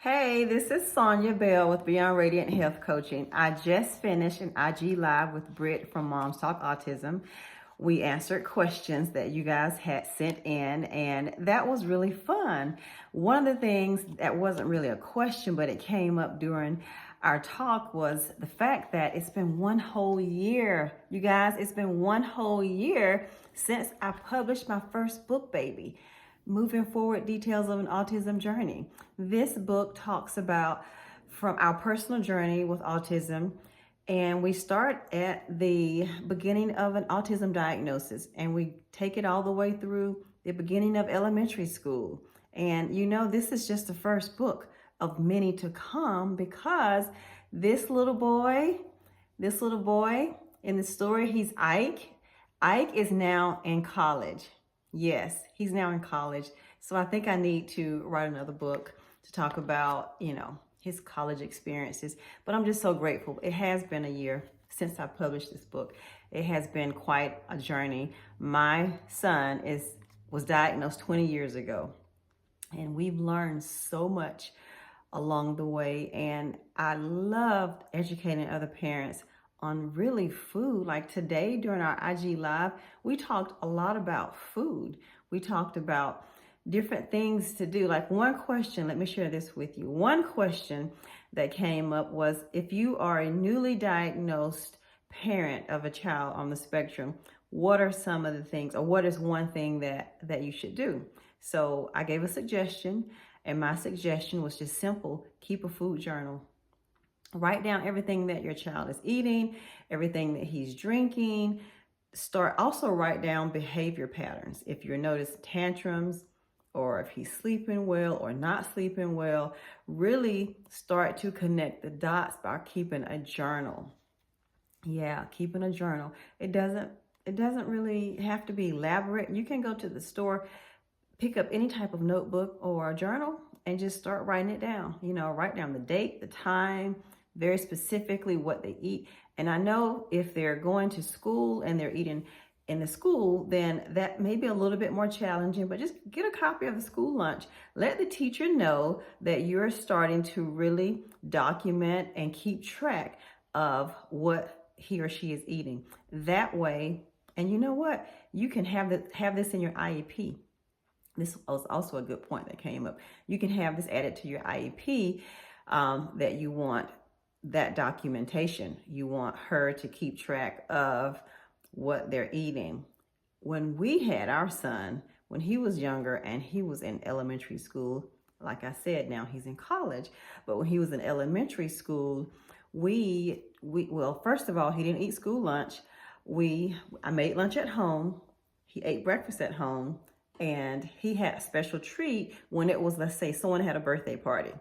Hey, this is Sonia Bell with Beyond Radiant Health Coaching. I just finished an IG Live with Britt from Moms Talk Autism. We answered questions that you guys had sent in, and that was really fun. One of the things that wasn't really a question, but it came up during our talk was the fact that it's been one whole year. You guys, it's been one whole year since I published my first book, baby. Moving Forward, Details of an Autism Journey. This book talks about from our personal journey with autism, and we start at the beginning of an autism diagnosis, and we take it all the way through the beginning of elementary school. And this is just the first book of many to come, because this little boy in the story, he's Ike. Ike is now in college. Yes, he's now in college. So I think I need to write another book to talk about, his college experiences. But I'm just so grateful. It has been a year since I published this book. It has been quite a journey. My son was diagnosed 20 years ago, and we've learned so much along the way. And I loved educating other parents on really food. Like today during our IG Live, we talked a lot about food. We talked about different things to do. Like one question, let me share this with you. One question that came up was, if you are a newly diagnosed parent of a child on the spectrum, what are some of the things, or what is one thing that you should do? So I gave a suggestion, and my suggestion was just simple: keep a food journal. Write down everything that your child is eating, everything that he's drinking. Also write down behavior patterns. If you're noticing tantrums, or if he's sleeping well or not sleeping well, really start to connect the dots by keeping a journal. Yeah, keeping a journal. It doesn't really have to be elaborate. You can go to the store, pick up any type of notebook or a journal, and just start writing it down. Write down the date, the time, very specifically what they eat. And I know if they're going to school and they're eating in the school, then that may be a little bit more challenging, but just get a copy of the school lunch. Let the teacher know that you're starting to really document and keep track of what he or she is eating. That way, and you know what? You can have this in your IEP. This was also a good point that came up. You can have this added to your IEP, that you want that documentation. You want her to keep track of what they're eating. When we had our son, when he was younger and he was in elementary school, like I said, now he's in college, but when he was in elementary school, well, first of all, he didn't eat school lunch. I made lunch at home. He ate breakfast at home, and he had a special treat when it was, let's say, someone had a birthday party.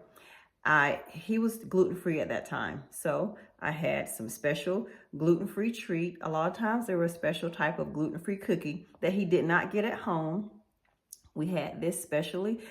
He was gluten-free at that time. So I had some special gluten-free treat. A lot of times there was a special type of gluten-free cookie that he did not get at home. We had this specially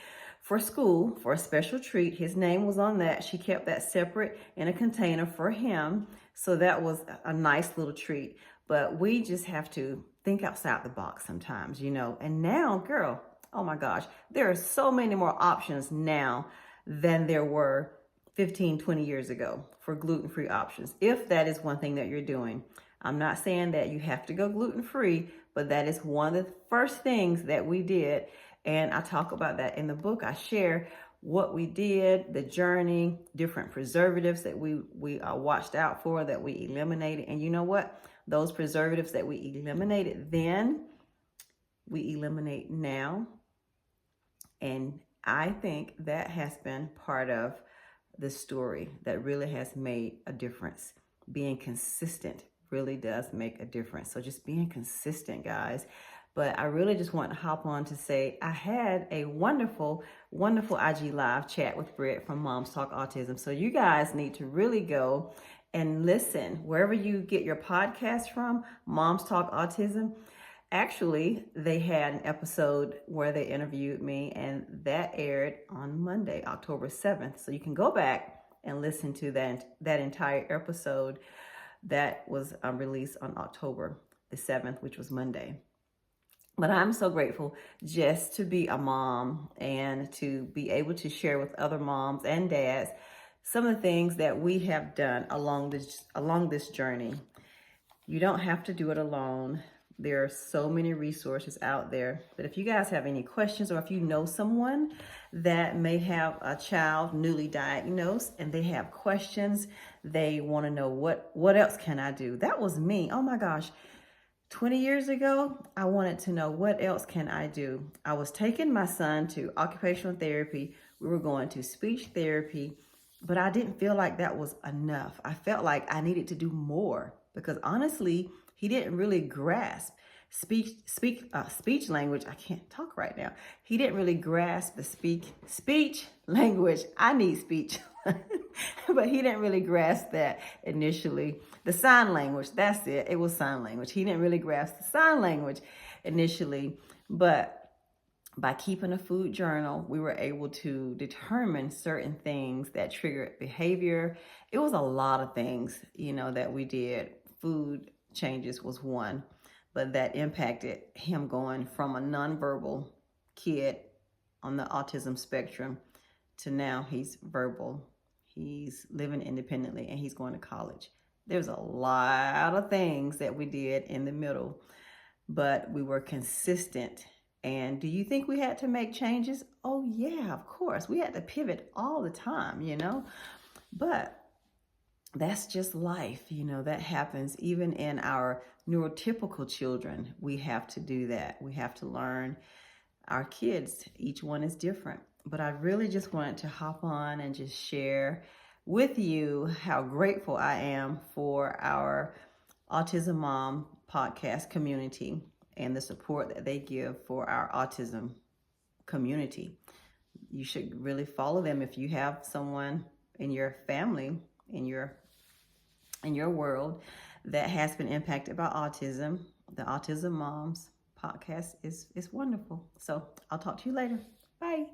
for school for a special treat. His name was on that. She kept that separate in a container for him. So that was a nice little treat. But we just have to think outside the box sometimes, And now, girl, oh my gosh, there are so many more options now than there were 15, 20 years ago for gluten-free options, if that is one thing that you're doing. I'm not saying that you have to go gluten-free, but that is one of the first things that we did. And I talk about that in the book. I share what we did, the journey, different preservatives that we watched out for, that we eliminated. And you know what? Those preservatives that we eliminated then, we eliminate now. And I think that has been part of the story that really has made a difference. Being consistent really does make a difference. So just being consistent, guys. But I really just want to hop on to say I had a wonderful, wonderful IG Live chat with Britt from Moms Talk Autism. So you guys need to really go and listen wherever you get your podcast from, Moms Talk Autism. Actually, they had an episode where they interviewed me, and that aired on Monday, October 7th. So you can go back and listen to that entire episode that was released on October the 7th, which was Monday. But I'm so grateful just to be a mom and to be able to share with other moms and dads some of the things that we have done along this journey. You don't have to do it alone. There are so many resources out there. But if you guys have any questions, or if you know someone that may have a child newly diagnosed and they have questions, they want to know what else can I do? That was me. Oh my gosh. 20 years ago, I wanted to know what else can I do. I was taking my son to occupational therapy. We were going to speech therapy, but I didn't feel like that was enough. I felt like I needed to do more because honestly, he didn't really grasp speech language. I can't talk right now. He didn't really grasp the speech language. I need speech. But he didn't really grasp that initially. The sign language, that's it. It was sign language. He didn't really grasp the sign language initially. But by keeping a food journal, we were able to determine certain things that triggered behavior. It was a lot of things, that we did. Food changes was one, but that impacted him going from a nonverbal kid on the autism spectrum to now he's verbal. He's living independently and he's going to college. There's a lot of things that we did in the middle, but we were consistent. And do you think we had to make changes? Oh yeah, of course. We had to pivot all the time, but that's just life, that happens even in our neurotypical children. We have to do that. We have to learn. Our kids, each one is different. But I really just wanted to hop on and just share with you how grateful I am for our Autism Mom podcast community and the support that they give for our autism community. You should really follow them if you have someone in your family, in your world that has been impacted by autism. The Autism Moms podcast is wonderful. So I'll talk to you later. Bye.